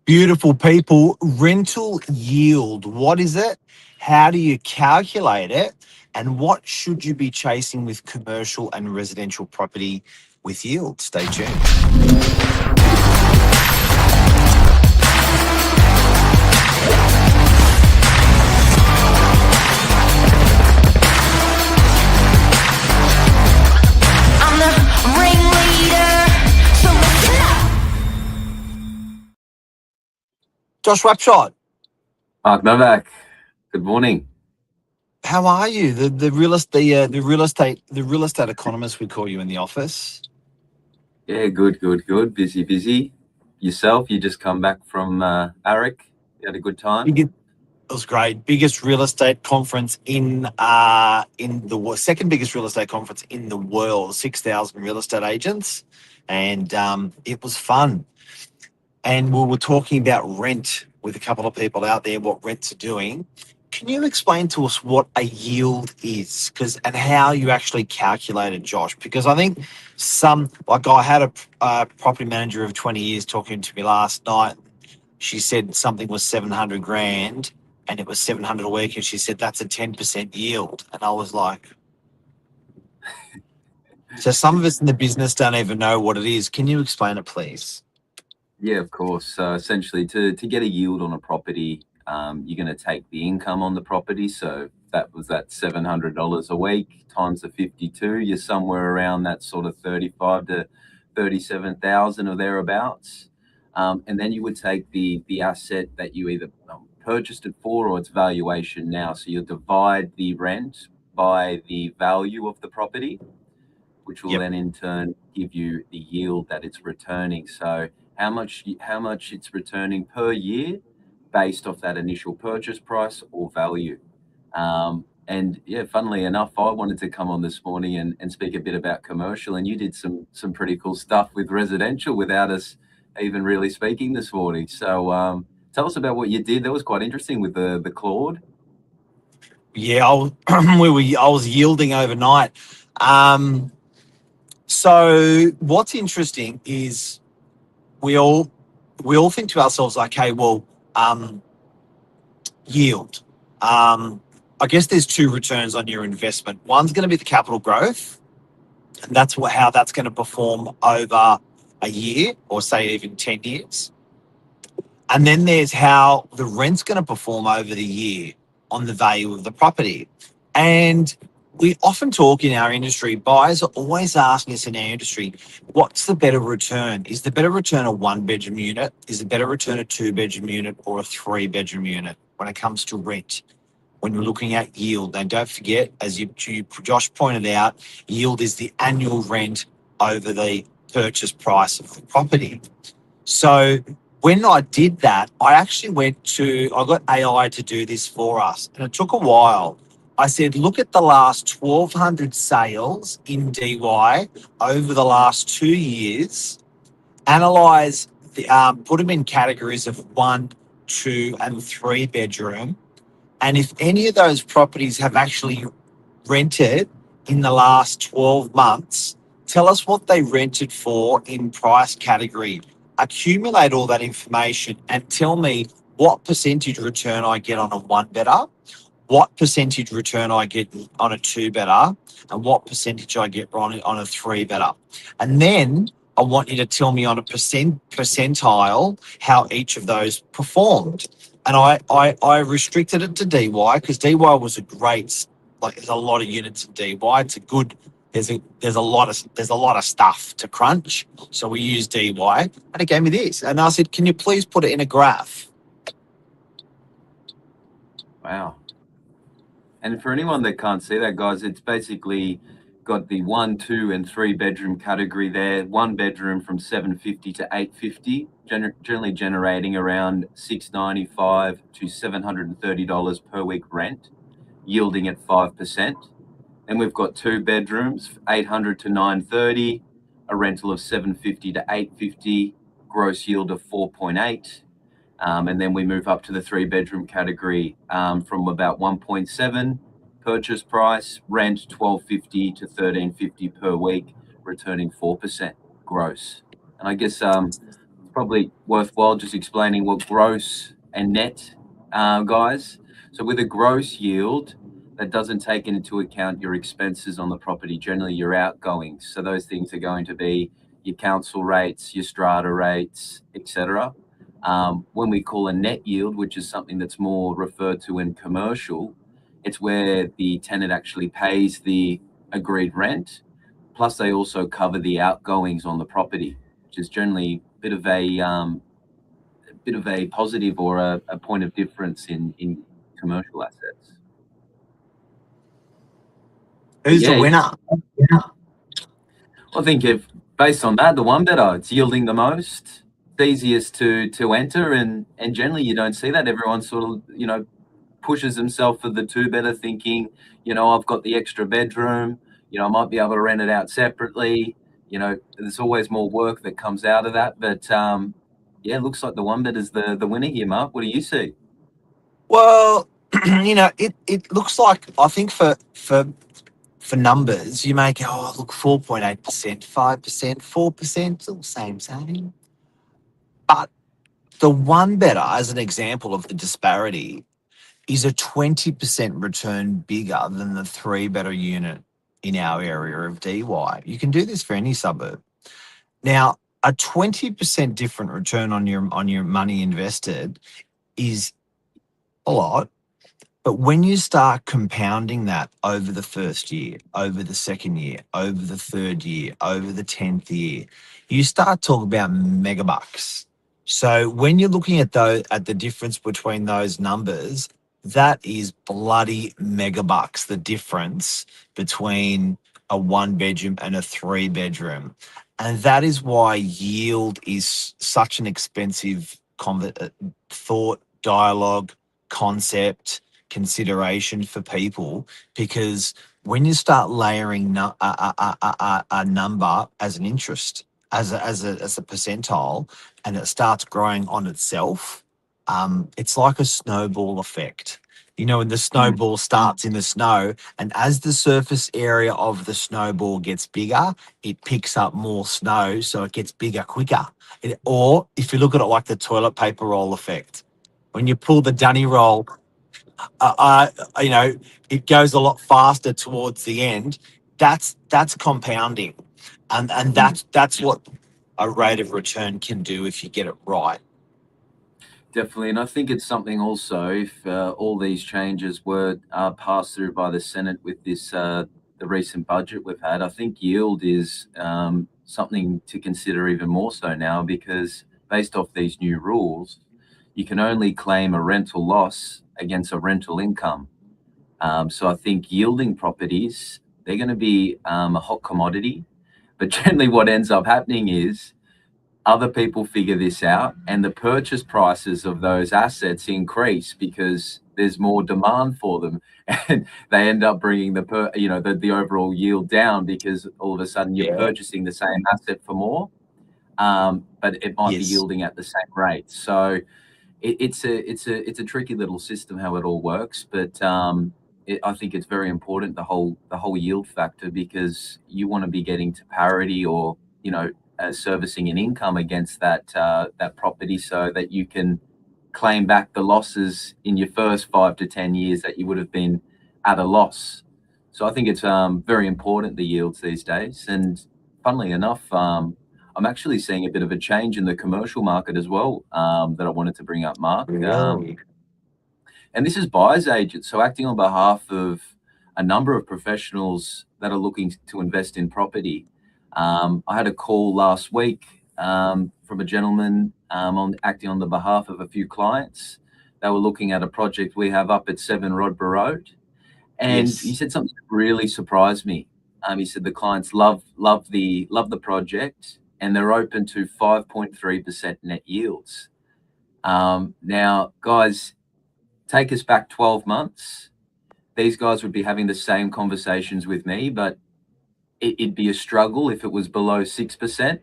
Beautiful people. Rental yield. What is it? How do you calculate it? And what should you be chasing with commercial and residential property with yield? Stay tuned. I'm the ringleader, so listen up. Josh Wapshot, Mark Novak, good morning. how are you? The real estate economist, we call you in the office. Yeah, good. Busy. Yourself, you just come back from ARIC. You had a good time? It was great. Biggest real estate conference second biggest real estate conference in the world. 6,000 real estate agents, and it was fun. And we were talking about rent with a couple of people out there, what rents are doing. Can you explain to us what a yield is, and how you actually calculate it, Josh? Because I think I had a property manager of 20 years talking to me last night. She said something was 700 grand and it was 700 a week. And she said, that's a 10% yield. And I was like, so some of us in the business don't even know what it is. Can you explain it, please? Yeah, of course. So essentially, to get a yield on a property, you're going to take the income on the property. So that was that $700 a week times the 52. You're somewhere around that sort of 35 to 37,000 or thereabouts. And then you would take the asset that you either purchased it for or its valuation now. So you'll divide the rent by the value of the property, which will Yep. then in turn give you the yield that it's returning. So how much it's returning per year based off that initial purchase price or value. And yeah, funnily enough, I wanted to come on this morning and speak a bit about commercial, and you did some pretty cool stuff with residential without us even really speaking this morning. So tell us about what you did. That was quite interesting with the Claude. Yeah, I was yielding overnight. So what's interesting is we all think to ourselves, okay, well, yield. I guess there's two returns on your investment. One's going to be the capital growth, and that's how that's going to perform over a year or say even 10 years. And then there's how the rent's going to perform over the year on the value of the property. And we often talk in our industry, buyers are always asking us in our industry, what's the better return? Is the better return a one-bedroom unit? Is the better return a two-bedroom unit or a three-bedroom unit when it comes to rent? When you're looking at yield, and don't forget, as Josh pointed out, yield is the annual rent over the purchase price of the property. So when I did that, I got AI to do this for us, and it took a while. I said, look at the last 1,200 sales in DY over the last 2 years, analyze put them in categories of 1, 2, and 3 bedroom. And if any of those properties have actually rented in the last 12 months, tell us what they rented for in price category. Accumulate all that information and tell me what percentage return I get on a one better, what percentage return I get on a two better, and what percentage I get on a three better. And then I want you to tell me on a percentile how each of those performed. And I restricted it to DY because DY was a great, like there's a lot of units in DY. It's a good, there's a lot of stuff to crunch. So we used DY and it gave me this. And I said, can you please put it in a graph? Wow. And for anyone that can't see that, guys, it's basically got the 1, 2, and 3 bedroom category there. 1 bedroom from $750 to $850, generally generating around $695 to $730 per week rent, yielding at 5%. And we've got 2 bedrooms, $800 to $930, a rental of $750 to $850, gross yield of 4.8. And then we move up to the 3 bedroom category from about 1.7 purchase price, rent $1,250 to $1,350 per week, returning 4% gross. And I guess probably worthwhile just explaining what gross and net, guys. So with a gross yield, that doesn't take into account your expenses on the property, generally your outgoings. So those things are going to be your council rates, your strata rates, etc. When we call a net yield, which is something that's more referred to in commercial, it's where the tenant actually pays the agreed rent, plus they also cover the outgoings on the property, which is generally a bit of a positive or a point of difference in commercial assets. Who's the Yeah, winner? I think if based on that, the one better, it's yielding the most, it's easiest to enter, and generally you don't see that. Everyone sort of pushes himself for the two better, thinking I've got the extra bedroom, I might be able to rent it out separately. There's always more work that comes out of that, but yeah, it looks like the one better is the winner here. Mark, what do you see? Well, it looks like, I think for numbers, you may go, oh, look, 4.8%, 5%, 4%, it's all same. But the one better, as an example of the disparity, is a 20% return bigger than the three better unit in our area of DY. You can do this for any suburb. Now, a 20% different return on your money invested is a lot. But when you start compounding that over the first year, over the second year, over the third year, over the 10th year, you start talking about megabucks. So when you're looking at the difference between those numbers, that is bloody megabucks, the difference between a one bedroom and a three bedroom. And that is why yield is such an expensive thought, dialogue, concept, consideration for people, because when you start layering a number as an interest, as a percentile, and it starts growing on itself, it's like a snowball effect. When the snowball starts in the snow, and as the surface area of the snowball gets bigger, it picks up more snow, so it gets bigger quicker. Or if you look at it like the toilet paper roll effect, when you pull the dunny roll, it goes a lot faster towards the end. That's compounding, and that's what a rate of return can do if you get it right. Definitely, and I think it's something also, if all these changes were passed through by the Senate with this the recent budget we've had, I think yield is something to consider even more so now, because based off these new rules, you can only claim a rental loss against a rental income. So I think yielding properties, they're going to be a hot commodity, but generally what ends up happening is other people figure this out, and the purchase prices of those assets increase because there's more demand for them, and they end up bringing the overall yield down, because all of a sudden you're purchasing the same asset for more, but it might be yielding at the same rate. So it's a tricky little system how it all works, but I think it's very important, the whole yield factor, because you want to be getting to parity, or servicing an income against that property, so that you can claim back the losses in your first 5 to 10 years that you would have been at a loss. So I think it's very important, the yields these days. And funnily enough, I'm actually seeing a bit of a change in the commercial market as well, that I wanted to bring up, Mark. Really? And this is buyer's agents, so acting on behalf of a number of professionals that are looking to invest in property. I had a call last week from a gentleman acting on the behalf of a few clients. They were looking at a project we have up at 7 Rodborough Road. And he said something that really surprised me. He said the clients love the project, and they're open to 5.3% net yields. Now, guys, take us back 12 months. These guys would be having the same conversations with me, but it'd be a struggle if it was below 6%.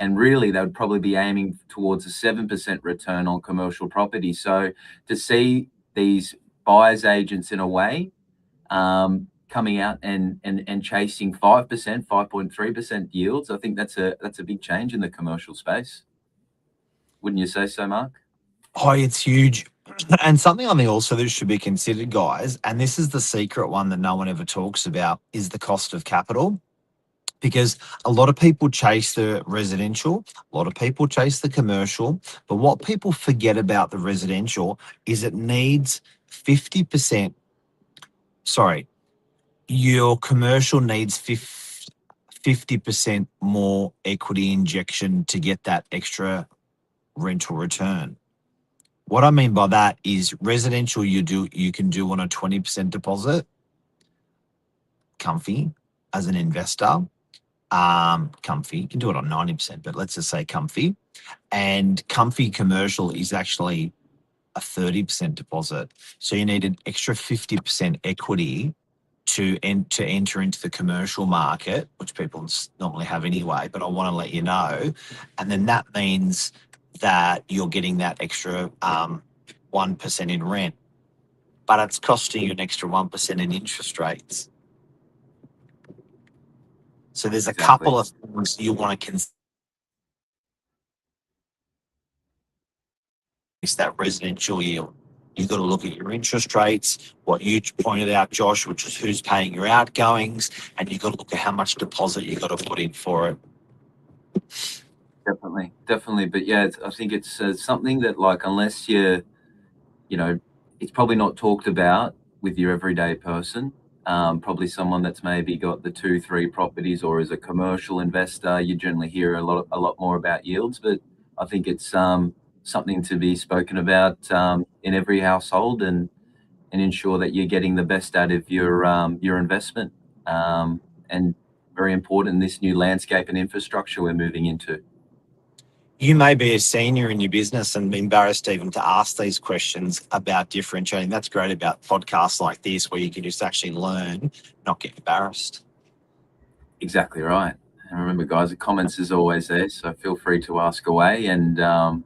And really, they would probably be aiming towards a 7% return on commercial property. So to see these buyers agents, in a way, coming out and chasing 5%, 5.3% yields, I think that's a big change in the commercial space. Wouldn't you say so, Mark? Oh, it's huge. And something I think also that should be considered, guys, and this is the secret one that no one ever talks about, is the cost of capital. Because a lot of people chase the residential, a lot of people chase the commercial, but what people forget about the residential is it needs 50%. Sorry, your commercial needs 50% more equity injection to get that extra rental return. What I mean by that is residential you can do on a 20% deposit, comfy as an investor. Comfy, you can do it on 90%, but let's just say comfy. And comfy commercial is actually a 30% deposit. So you need an extra 50% equity to enter into the commercial market, which people normally have anyway, but I want to let you know. And then that means that you're getting that extra 1% in rent, but it's costing you an extra 1% in interest rates. So there's a couple of things you want to consider. It's that residential yield. You've got to look at your interest rates, what you pointed out, Josh, which is who's paying your outgoings, and you've got to look at how much deposit you've got to put in for it. Definitely. But yeah, I think it's something that, like, unless you're, it's probably not talked about with your everyday person. Probably someone that's maybe got the 2-3 properties, or is a commercial investor. You generally hear a lot more about yields, but I think it's something to be spoken about in every household, and ensure that you're getting the best out of your investment. And very important in this new landscape and infrastructure we're moving into. You may be a senior in your business and be embarrassed even to ask these questions about differentiating. That's great about podcasts like this, where you can just actually learn, not get embarrassed. Exactly right. And remember, guys, the comments is always there, so feel free to ask away. And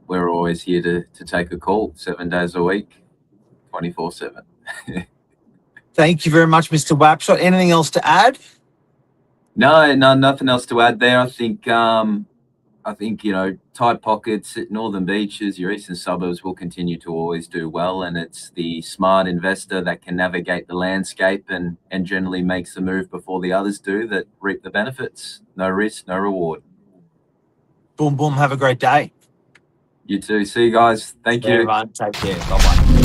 we're always here to take a call 7 days a week, 24/7. Thank you very much, Mr. Wapshot. Anything else to add? No, nothing else to add there. I think tight pockets, northern beaches, your eastern suburbs will continue to always do well, and it's the smart investor that can navigate the landscape and generally makes the move before the others do, that reap the benefits. No risk, no reward. Boom, boom. Have a great day. You too. See you guys. Thank you. Everyone, take care. Bye-bye.